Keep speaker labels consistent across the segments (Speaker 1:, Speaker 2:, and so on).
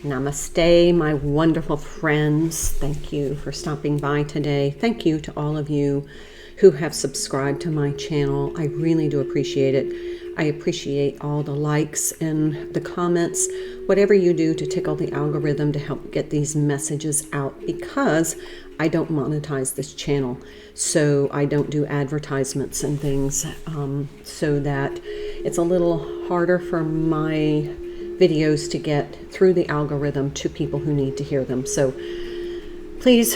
Speaker 1: Namaste, my wonderful friends. Thank you for stopping by today. Thank you to all of you who have subscribed to my channel. I really do appreciate it. I appreciate all the likes and the comments, whatever you do to tickle the algorithm to help get these messages out, because I don't monetize this channel, so I don't do advertisements and things, so that it's a little harder for my videos to get through the algorithm to people who need to hear them. So please,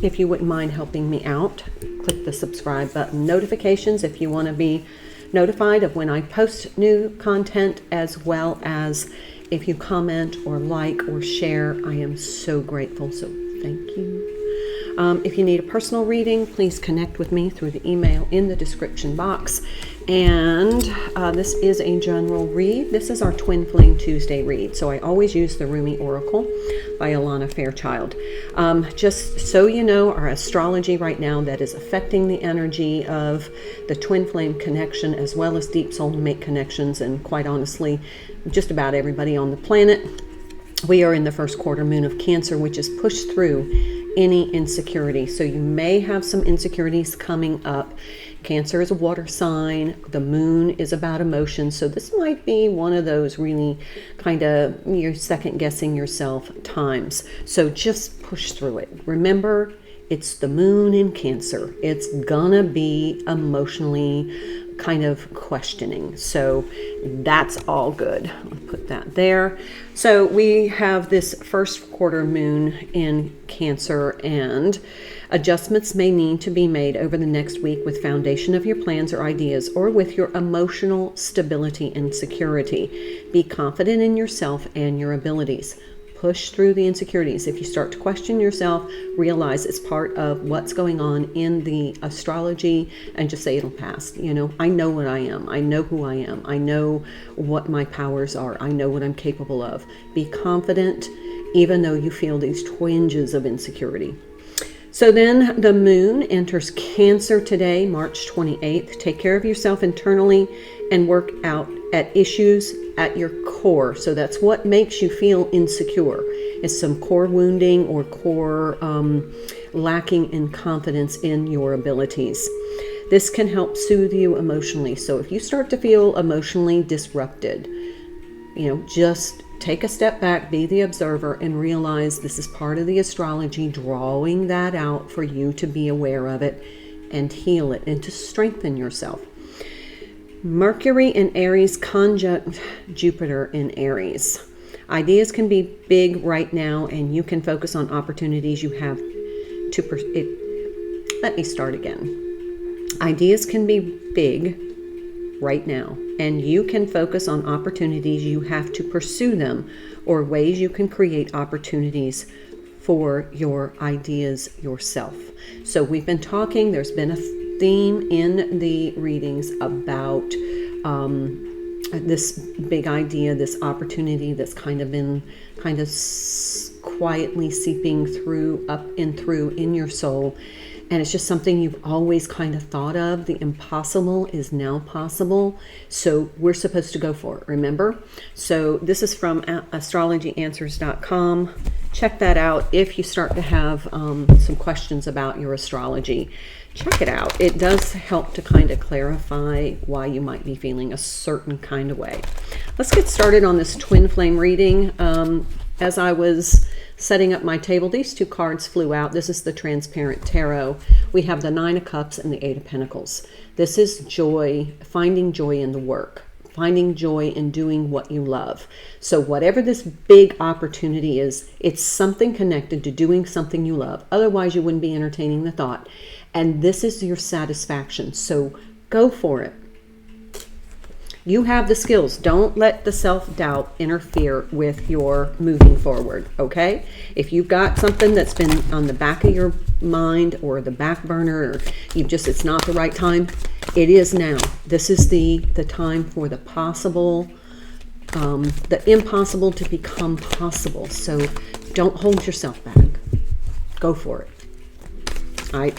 Speaker 1: if you wouldn't mind helping me out, click the subscribe button. Notifications if you want to be notified of when I post new content, as well as if you comment or like or share. I am so grateful, so thank you. If you need a personal reading, please connect with me through the email in the description box. And this is a general read. This is our Twin Flame Tuesday read. So I always use the Rumi Oracle by Alana Fairchild. Just so you know, our astrology right now that is affecting the energy of the Twin Flame connection, as well as Deep Soul Mate connections, and quite honestly, just about everybody on the planet. We are in the first quarter moon of Cancer, which is pushed through any insecurity. So you may have some insecurities coming up. Cancer is a water sign. The moon is about emotion. So this might be one of those really kind of you're second guessing yourself times. So just push through it. Remember, it's the moon in Cancer. It's gonna be emotionally kind of questioning. So that's all good. I'll put that there. So we have this first quarter moon in Cancer, and adjustments may need to be made over the next week with foundation of your plans or ideas, or with your emotional stability and security. Be confident in yourself and your abilities. Push through the insecurities. If you start to question yourself, realize it's part of what's going on in the astrology, and just say it'll pass. You know, I know what I am. I know who I am. I know what my powers are. I know what I'm capable of. Be confident, even though you feel these twinges of insecurity. So then the moon enters Cancer today, March 28th. Take care of yourself internally and work out at issues at your core. So that's what makes you feel insecure, is some core wounding or core lacking in confidence in your abilities. This can help soothe you emotionally. So if you start to feel emotionally disrupted, you know, just take a step back, be the observer, and realize this is part of the astrology, drawing that out for you to be aware of it and heal it and to strengthen yourself. Mercury in Aries conjunct Jupiter in Aries. Ideas can be big right now, and you can focus on opportunities you have to let me start again. Ideas can be big right now, and you can focus on opportunities you have to pursue them, or ways you can create opportunities for your ideas yourself. So we've been talking, there's been a theme in the readings about this big idea, this opportunity that's kind of been quietly seeping through, up and through in your soul. And it's just something you've always kind of thought of. The impossible is now possible. So we're supposed to go for it, remember? So this is from astrologyanswers.com. Check that out if you start to have some questions about your astrology. Check it out. It does help to kind of clarify why you might be feeling a certain kind of way. Let's get started on this twin flame reading. As I was setting up my table, these two cards flew out. This is the transparent tarot. We have the Nine of Cups and the Eight of Pentacles. This is joy, finding joy in the work, finding joy in doing what you love. So whatever this big opportunity is, it's something connected to doing something you love. Otherwise, you wouldn't be entertaining the thought. And this is your satisfaction. So go for it. You have the skills. Don't let the self-doubt interfere with your moving forward, okay? If you've got something that's been on the back of your mind or the back burner, or it's not the right time, it is now. This is the time for the possible, the impossible to become possible. So don't hold yourself back. Go for it. I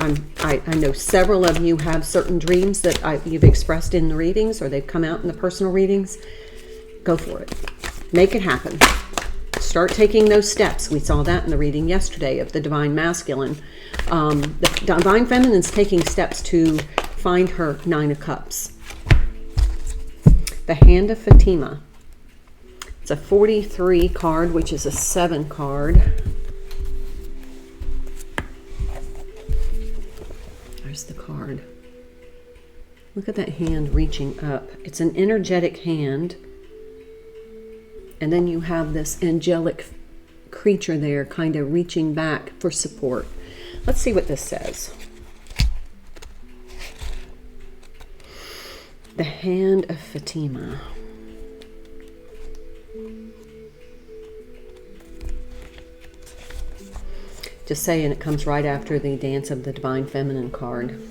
Speaker 1: know several of you have certain dreams that you've expressed in the readings, or they've come out in the personal readings. Go for it. Make it happen. start taking those steps. We saw that in the reading yesterday of the Divine Masculine. The Divine Feminine's taking steps to find her Nine of Cups. The Hand of Fatima. It's a 43 card, which is a 7 card. There's the card. Look at that hand reaching up. It's an energetic hand. And then you have this angelic creature there kind of reaching back for support. Let's see what this says. The Hand of Fatima. Just saying, it comes right after the Dance of the Divine Feminine card.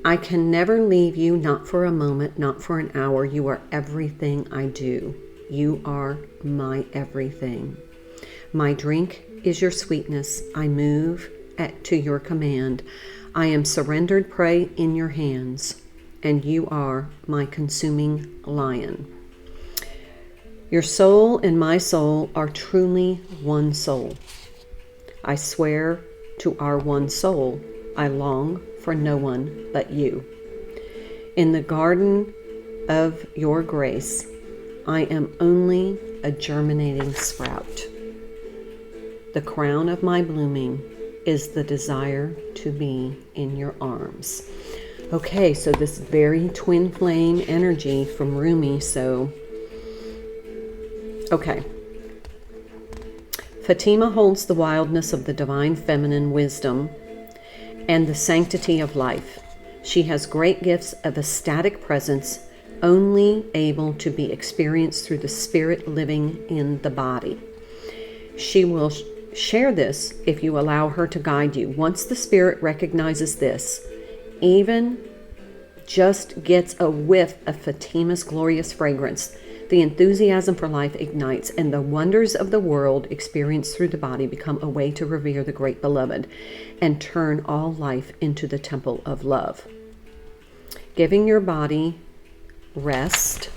Speaker 1: I can never leave you, not for a moment, not for an hour. You are everything I do. You are my everything. My drink is your sweetness. I move to your command. I am surrendered prey in your hands, and you are my consuming lion. Your soul and my soul are truly one soul. I swear to our one soul, I long for no one but you. In the garden of your grace, I am only a germinating sprout. The crown of my blooming is the desire to be in your arms. Okay, so this very twin flame energy from Rumi. So, okay. Fatima holds the wildness of the divine feminine wisdom and the sanctity of life. She has great gifts of ecstatic presence, only able to be experienced through the spirit living in the body. She will share this if you allow her to guide you. Once the spirit recognizes this, even just gets a whiff of Fatima's glorious fragrance, the enthusiasm for life ignites, and the wonders of the world experienced through the body become a way to revere the great beloved and turn all life into the temple of love. Giving your body rest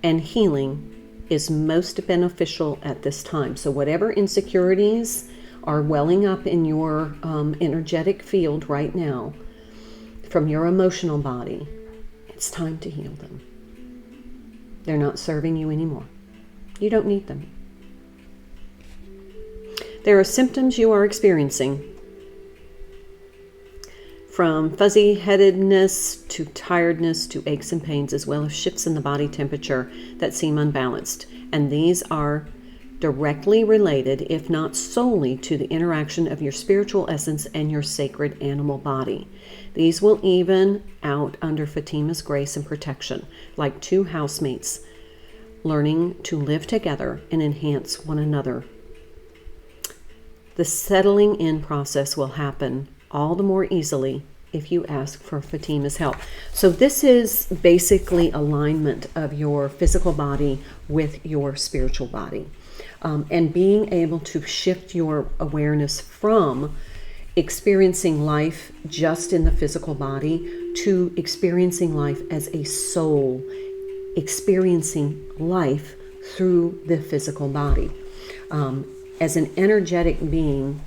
Speaker 1: and healing is most beneficial at this time. So whatever insecurities are welling up in your energetic field right now from your emotional body, it's time to heal them. They're not serving you anymore. You don't need them. There are symptoms you are experiencing, from fuzzy-headedness to tiredness to aches and pains, as well as shifts in the body temperature that seem unbalanced. And these are directly related, if not solely, to the interaction of your spiritual essence and your sacred animal body. These will even out under Fatima's grace and protection, like two housemates learning to live together and enhance one another. The settling in process will happen all the more easily if you ask for Fatima's help. So this is basically alignment of your physical body with your spiritual body, and being able to shift your awareness from experiencing life just in the physical body to experiencing life as a soul, experiencing life through the physical body. As an energetic being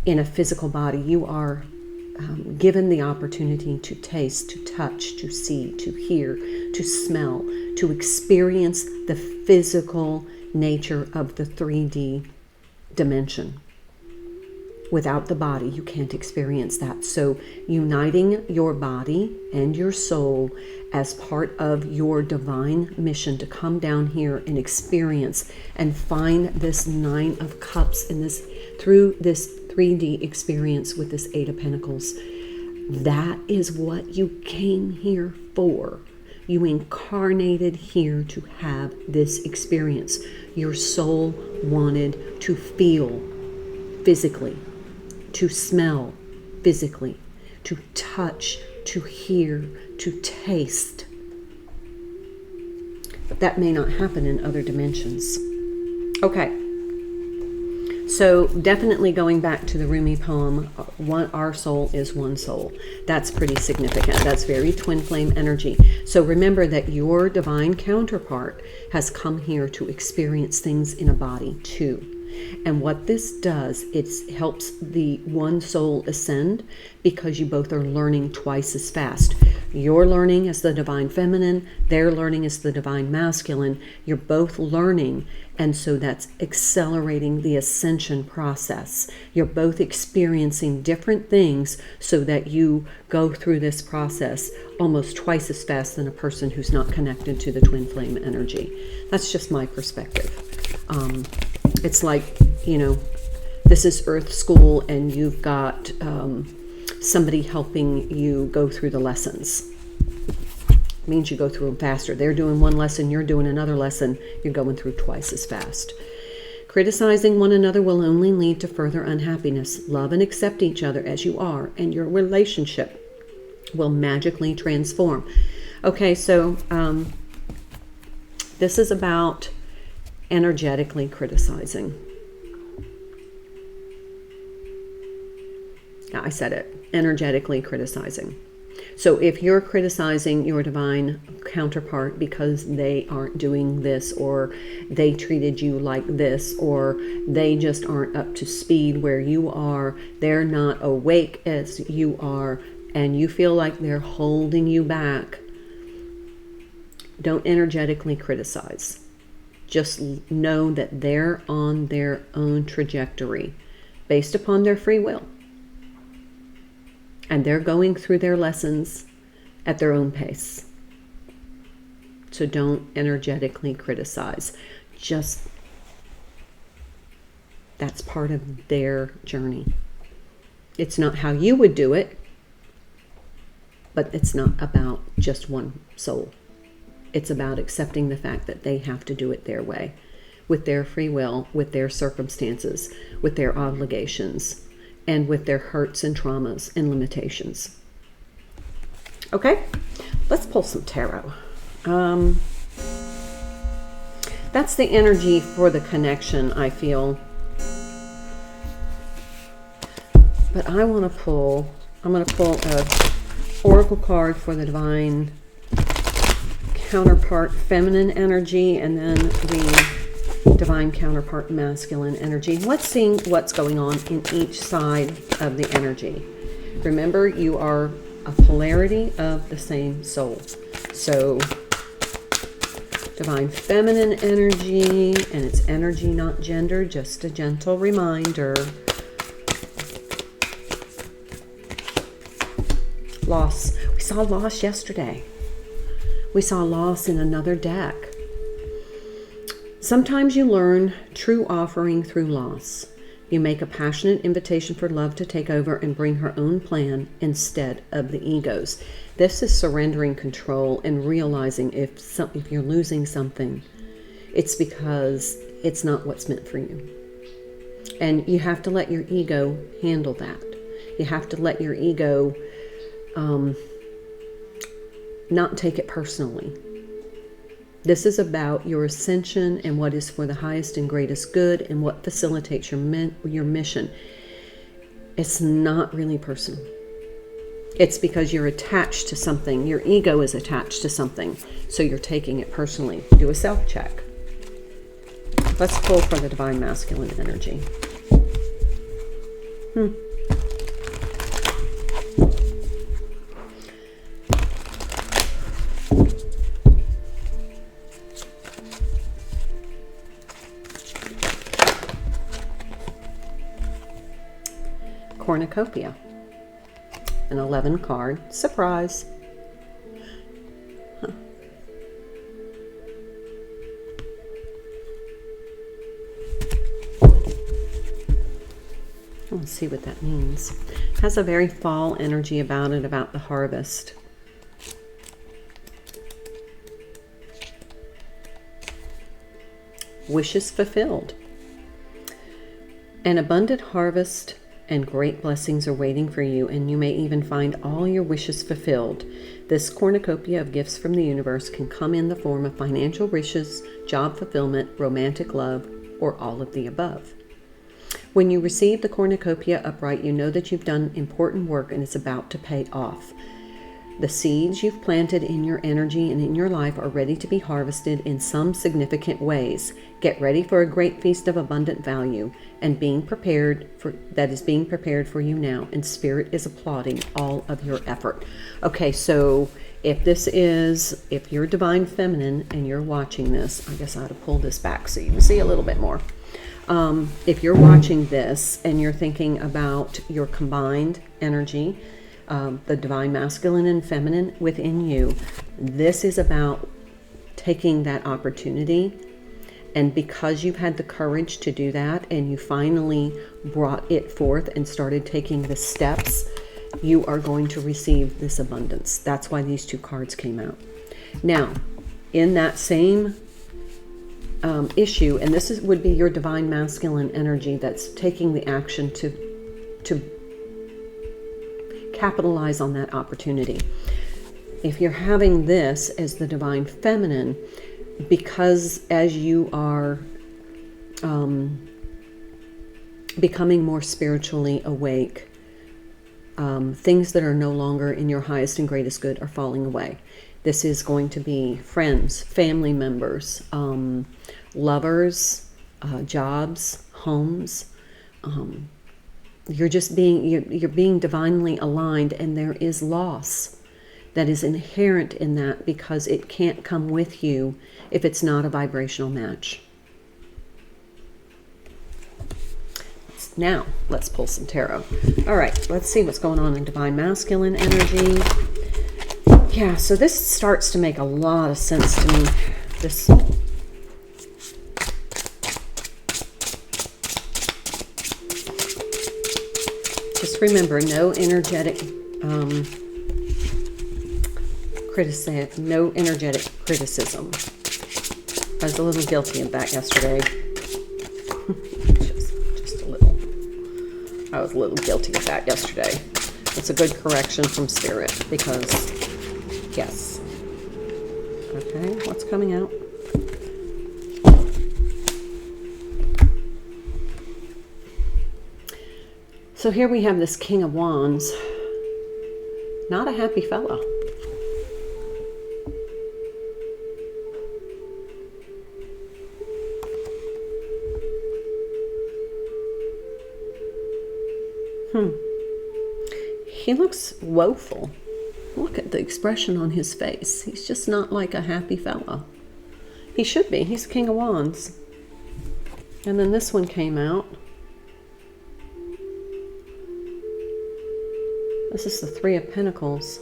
Speaker 1: in a physical body, you are given the opportunity to taste, to touch, to see, to hear, to smell, to experience the physical nature of the 3D dimension. Without the body, you can't experience that. So uniting your body and your soul as part of your divine mission to come down here and experience and find this 9 of Cups in this, through this 3D experience with this 8 of Pentacles. That is what you came here for. You incarnated here to have this experience. Your soul wanted to feel physically, to smell physically, to touch, to hear, to taste. But that may not happen in other dimensions. Okay. So definitely going back to the Rumi poem, our soul is one soul. That's pretty significant. That's very twin flame energy. So remember that your divine counterpart has come here to experience things in a body too. And what this does, it helps the one soul ascend because you both are learning twice as fast. You're learning as the divine feminine, they're learning as the divine masculine. You're both learning, and so that's accelerating the ascension process. You're both experiencing different things so that you go through this process almost twice as fast than a person who's not connected to the twin flame energy. That's just my perspective. It's like, this is Earth School and you've got somebody helping you go through the lessons. It means you go through them faster. They're doing one lesson, you're doing another lesson, you're going through twice as fast. Criticizing one another will only lead to further unhappiness. Love and accept each other as you are, and your relationship will magically transform. Okay, so this is about energetically criticizing. Yeah, I said it. Energetically criticizing. So if you're criticizing your divine counterpart because they aren't doing this, or they treated you like this, or they just aren't up to speed where you are, they're not awake as you are, and you feel like they're holding you back, don't energetically criticize. Just know that they're on their own trajectory based upon their free will. And they're going through their lessons at their own pace. So don't energetically criticize. Just, that's part of their journey. It's not how you would do it, but it's not about just one soul. It's about accepting the fact that they have to do it their way, with their free will, with their circumstances, with their obligations, and with their hurts and traumas and limitations. Okay, let's pull some tarot. That's the energy for the connection, I feel. But I'm going to pull a oracle card for the divine counterpart feminine energy, and then the divine counterpart masculine energy. Let's see what's going on in each side of the energy. Remember, you are a polarity of the same soul. So divine feminine energy, and it's energy, not gender, just a gentle reminder. Loss. We saw loss yesterday. We saw loss in another deck. Sometimes you learn true offering through loss. You make a passionate invitation for love to take over and bring her own plan instead of the ego's. This is surrendering control and realizing if you're losing something, it's because it's not what's meant for you. And you have to let your ego handle that. You have to let your ego not take it personally. This is about your ascension and what is for the highest and greatest good and what facilitates your mission. It's not really personal. It's because you're attached to something. Your ego is attached to something, so you're taking it personally. Do a self-check. Let's pull for the divine masculine energy. Cornucopia, an 11 card surprise. Let's see what that means. It has a very fall energy about it, about the harvest. Wishes fulfilled. An abundant harvest and great blessings are waiting for you, and you may even find all your wishes fulfilled. This cornucopia of gifts from the universe can come in the form of financial wishes, job fulfillment, romantic love, or all of the above. When you receive the cornucopia upright, you know that you've done important work and it's about to pay off. The seeds you've planted in your energy and in your life are ready to be harvested in some significant ways. Get ready for a great feast of abundant value and being prepared for you now, and Spirit is applauding all of your effort. Okay, so if you're Divine Feminine and you're watching this, I guess I ought to pull this back so you can see a little bit more. If you're watching this and you're thinking about your combined energy, the divine masculine and feminine within you, this is about taking that opportunity. And because you've had the courage to do that and you finally brought it forth and started taking the steps, you are going to receive this abundance. That's why these two cards came out. Now, in that same issue, and this would be your divine masculine energy that's taking the action to capitalize on that opportunity. If you're having this as the divine feminine, because as you are becoming more spiritually awake, things that are no longer in your highest and greatest good are falling away. This is going to be friends, family members, lovers, jobs, homes. You're being divinely aligned, and there is loss that is inherent in that because it can't come with you if it's not a vibrational match. Now, let's pull some tarot. All right, let's see what's going on in divine masculine energy. Yeah, so this starts to make a lot of sense to me. Just remember, no energetic criticism. I was a little guilty of that yesterday. just a little. I was a little guilty of that yesterday. It's a good correction from Spirit because, yes. Okay, what's coming out? So here we have this King of Wands. Not a happy fellow. He looks woeful. Look at the expression on his face. He's just not like a happy fellow. He should be. He's King of Wands. And then this one came out. This is the Three of Pentacles.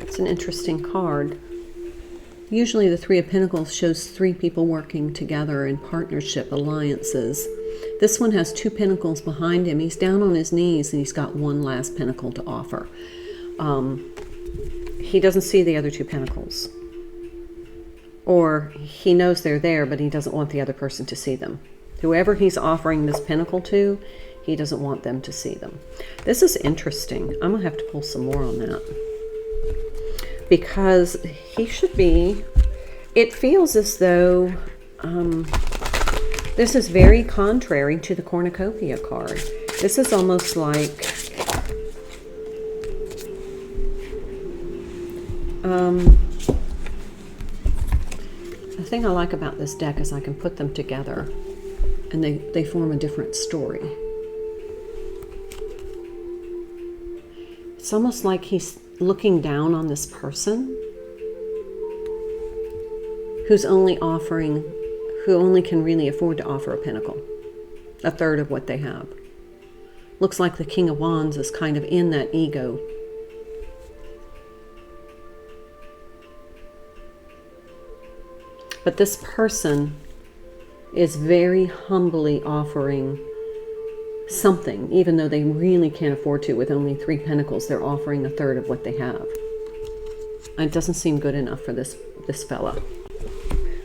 Speaker 1: It's an interesting card. Usually the Three of Pentacles shows three people working together in partnership, alliances. This one has two pentacles behind him. He's down on his knees and he's got one last pentacle to offer. He doesn't see the other two pentacles. Or he knows they're there, but he doesn't want the other person to see them. Whoever he's offering this pentacle to, he doesn't want them to see them. This is interesting. I'm going to have to pull some more on that. Because he should be, it feels as though this is very contrary to the cornucopia card. This is almost like the thing I like about this deck is I can put them together and they form a different story. It's almost like he's looking down on this person who only can really afford to offer a pentacle, a third of what they have. Looks like the King of Wands is kind of in that ego. But this person is very humbly offering something, even though they really can't afford to. With only three pentacles, they're offering a third of what they have. It doesn't seem good enough for this fella.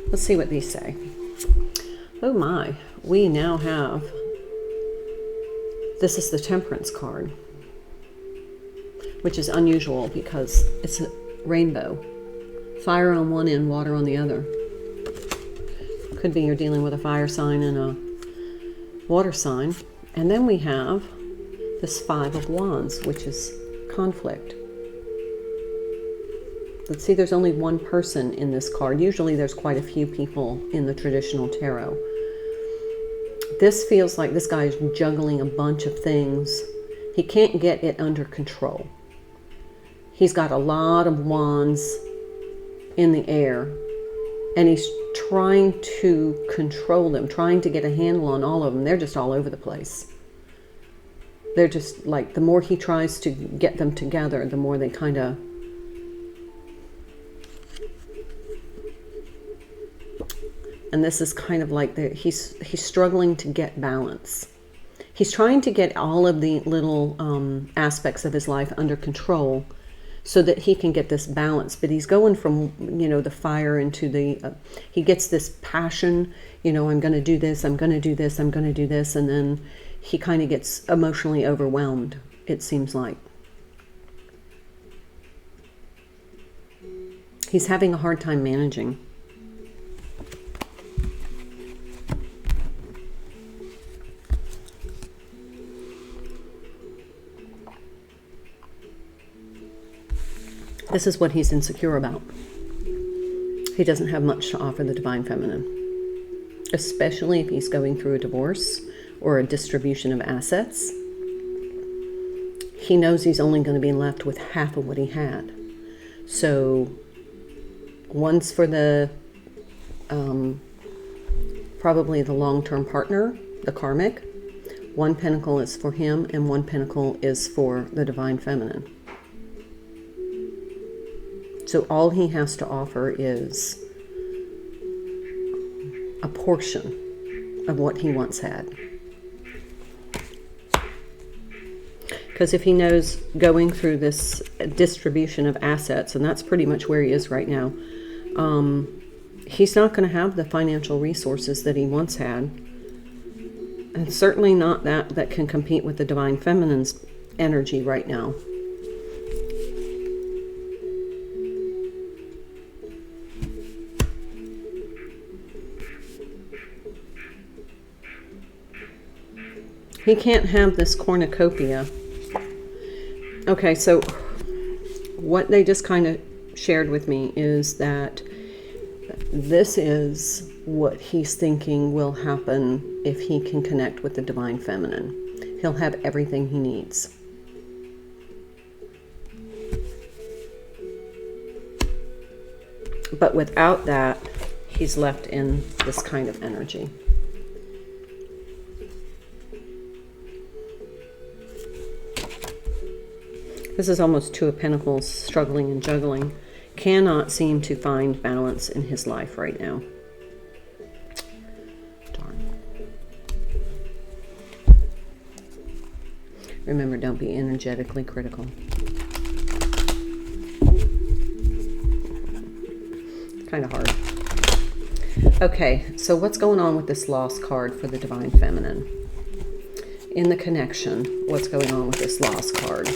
Speaker 1: Let's see what these say. Oh my, we now have, this is the Temperance card, which is unusual because it's a rainbow. Fire on one end, water on the other. Could be you're dealing with a fire sign and a water sign. And then we have this Five of Wands, which is conflict. Let's see, there's only one person in this card. Usually there's quite a few people in the traditional tarot. This feels like this guy is juggling a bunch of things. He can't get it under control. He's got a lot of wands in the air, and he's trying to control them, trying to get a handle on all of them. They're just all over the place. They're just like, the more he tries to get them together, the more they kind of... And this is kind of like he's struggling to get balance. He's trying to get all of the little aspects of his life under control so that he can get this balance. But he's going from, you know, the fire into the... he gets this passion, you know, I'm going to do this, I'm going to do this, I'm going to do this. And then he kind of gets emotionally overwhelmed, it seems like. He's having a hard time managing. This is what he's insecure about. He doesn't have much to offer the Divine Feminine, especially if he's going through a divorce or a distribution of assets. He knows he's only going to be left with half of what he had. So one's for the probably the long-term partner, the karmic. One pentacle is for him and one pentacle is for the Divine Feminine. So all he has to offer is a portion of what he once had. Because if he knows going through this distribution of assets, and that's pretty much where he is right now, he's not going to have the financial resources that he once had. And certainly not that can compete with the Divine Feminine's energy right now. He can't have this cornucopia. Okay, so what they just kind of shared with me is that this is what he's thinking will happen if he can connect with the Divine Feminine. He'll have everything he needs. But without that, he's left in this kind of energy. This is almost Two of Pentacles, struggling and juggling. Cannot seem to find balance in his life right now. Darn. Remember, don't be energetically critical. Kind of hard. Okay, so what's going on with this Lost card for the Divine Feminine? In the connection, what's going on with this Lost card?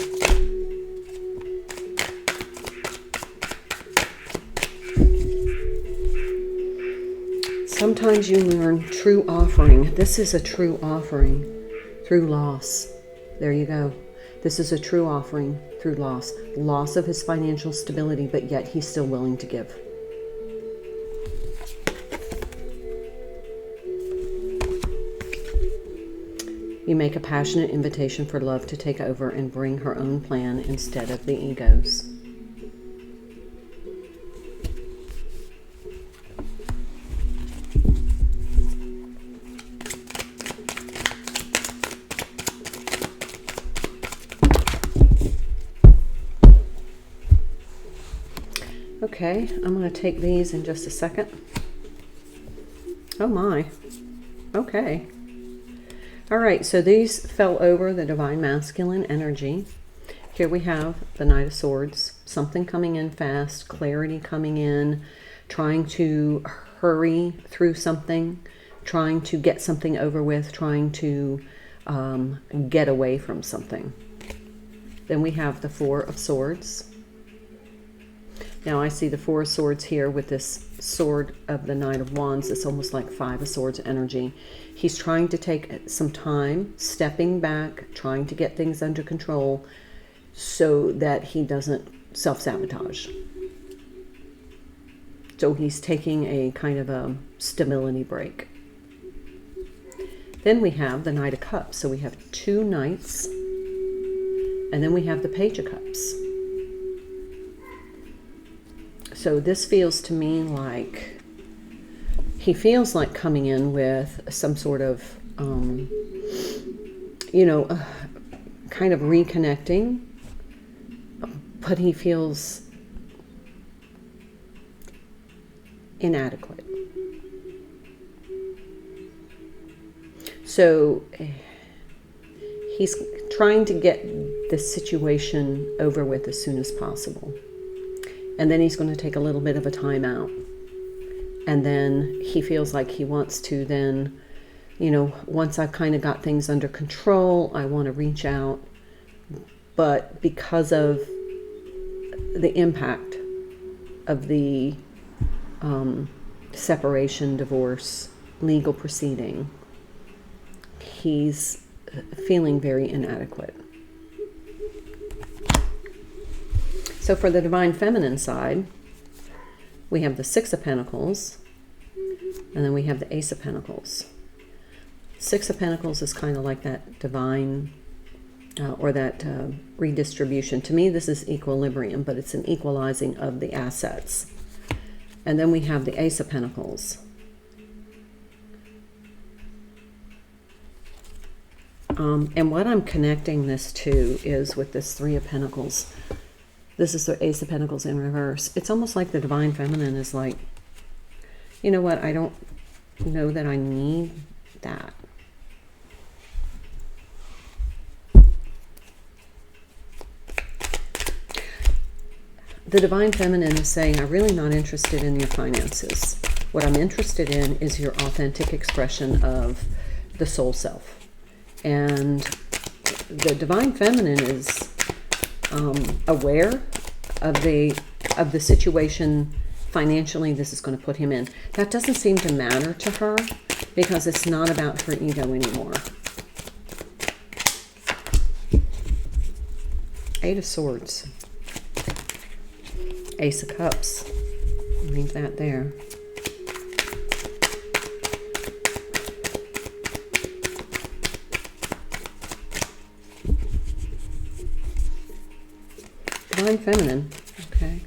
Speaker 1: Sometimes you learn true offering. This is a true offering through loss. There you go. This is a true offering through loss. Loss of his financial stability, but yet he's still willing to give. You make a passionate invitation for love to take over and bring her own plan instead of the ego's. Okay, I'm going to take these in just a second. Oh my. Okay. All right, so these fell over the Divine Masculine energy. Here we have the Knight of Swords, something coming in fast, clarity coming in, trying to hurry through something, trying to get something over with, trying to get away from something. Then we have the Four of Swords. Now I see the Four of Swords here with this sword of the Knight of Wands. It's almost like Five of Swords energy. He's trying to take some time, stepping back, trying to get things under control so that he doesn't self-sabotage. So he's taking a kind of a stability break. Then we have the Knight of Cups. So we have two Knights, and then we have the Page of Cups. So this feels to me like he feels like coming in with some sort of, kind of reconnecting, but he feels inadequate. So he's trying to get this situation over with as soon as possible. And then he's going to take a little bit of a time out. And then he feels like he wants to then, once I've kind of got things under control, I want to reach out. But because of the impact of the separation, divorce, legal proceeding, he's feeling very inadequate. So for the Divine Feminine side, we have the Six of Pentacles, and then we have the Ace of Pentacles. Six of Pentacles is kind of like that divine, or that redistribution. To me, this is equilibrium, but it's an equalizing of the assets. And then we have the Ace of Pentacles. And what I'm connecting this to is with this Three of Pentacles. This is the Ace of Pentacles in reverse. It's almost like the Divine Feminine is like, you know what, I don't know that I need that. The Divine Feminine is saying, I'm really not interested in your finances. What I'm interested in is your authentic expression of the soul self. And the Divine Feminine is aware of the situation financially this is going to put him in. That doesn't seem to matter to her because it's not about her ego anymore. Eight of Swords. Ace of Cups. Leave that there. Divine Feminine. Okay.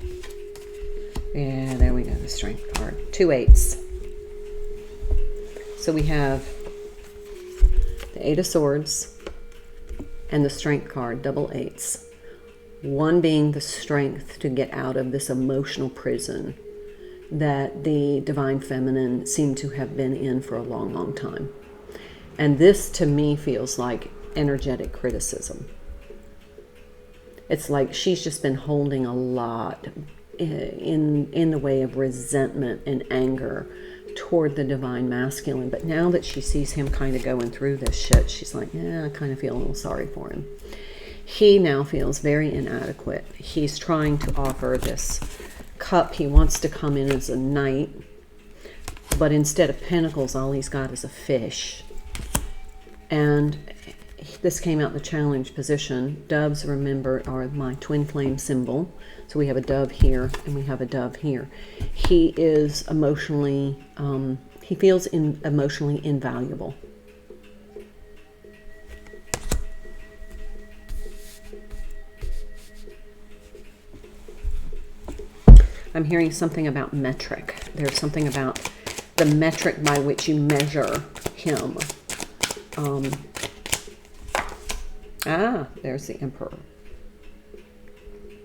Speaker 1: Yeah, there we go. The Strength card. Two eights. So we have the Eight of Swords and the Strength card. Double eights. One being the strength to get out of this emotional prison that the Divine Feminine seemed to have been in for a long, long time. And this to me feels like energetic criticism. It's like she's just been holding a lot in the way of resentment and anger toward the Divine Masculine. But now that she sees him kind of going through this shit, she's like, yeah, I kind of feel a little sorry for him. He now feels very inadequate. He's trying to offer this cup. He wants to come in as a knight, but instead of pentacles, all he's got is a fish. And this came out the challenge position. Doves, remember, are my twin flame symbol. So we have a dove here and we have a dove here. He is emotionally, he feels emotionally invaluable. I'm hearing something about metric. There's something about the metric by which you measure him. There's the Emperor.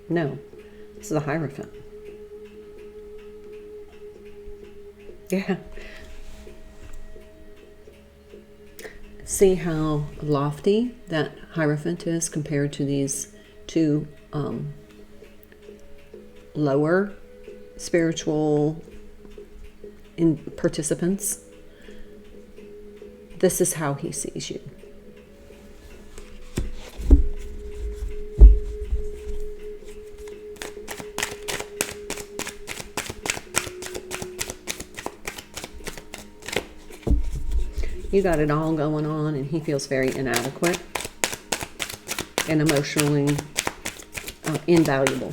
Speaker 1: No, this is the Hierophant. Yeah. See how lofty that Hierophant is compared to these two lower spiritual participants. This is how he sees you. You got it all going on, and he feels very inadequate and emotionally invaluable.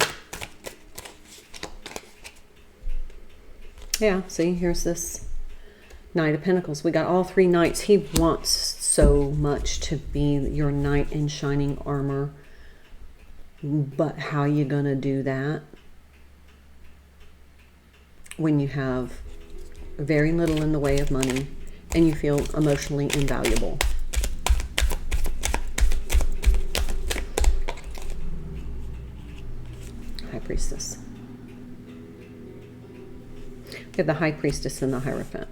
Speaker 1: Yeah, see, here's this Knight of Pentacles. We got all three knights. He wants so much to be your knight in shining armor. But how you gonna do that when you have very little in the way of money and you feel emotionally invaluable? High Priestess. We have the High Priestess and the Hierophant.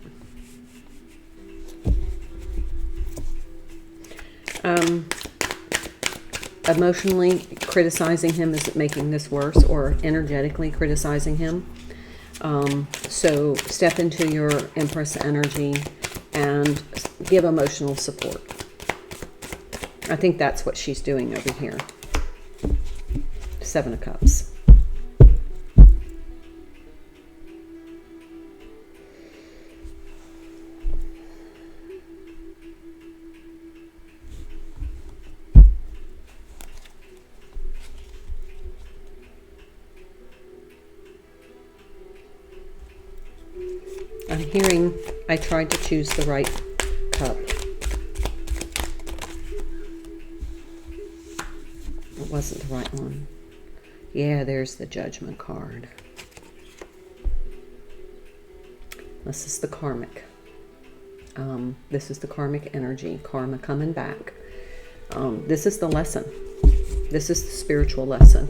Speaker 1: Emotionally criticizing him is making this worse, or energetically criticizing him. So step into your Empress energy and give emotional support. I think that's what she's doing over here. Seven of Cups. I'm hearing I tried to choose the right cup. It wasn't the right one. Yeah, there's the Judgment card. This is the karmic. This is the karmic energy, karma coming back. This is the lesson. This is the spiritual lesson.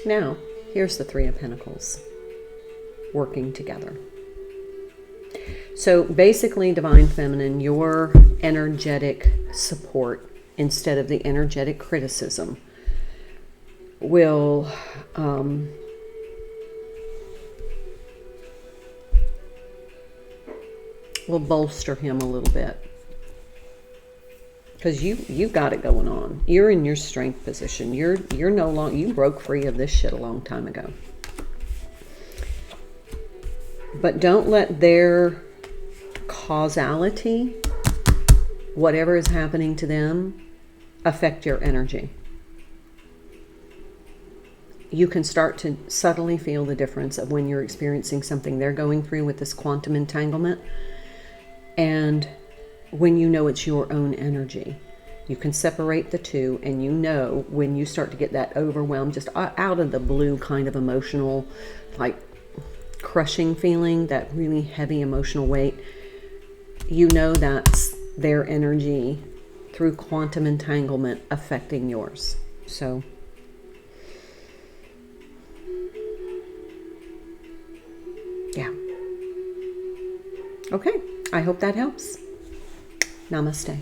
Speaker 1: Now, here's the Three of Pentacles working together. So basically, Divine Feminine, your energetic support instead of the energetic criticism will bolster him a little bit, because you got it going on. You're in your strength position. You're no longer, you broke free of this shit a long time ago. But don't let their causality, whatever is happening to them, affect your energy. You can start to subtly feel the difference of when you're experiencing something they're going through with this quantum entanglement, and when you know it's your own energy. You can separate the two, and you know when you start to get that overwhelmed, just out of the blue kind of emotional, like crushing feeling, that really heavy emotional weight, you know that's their energy through quantum entanglement affecting yours. So yeah. Okay, I hope that helps. Namaste.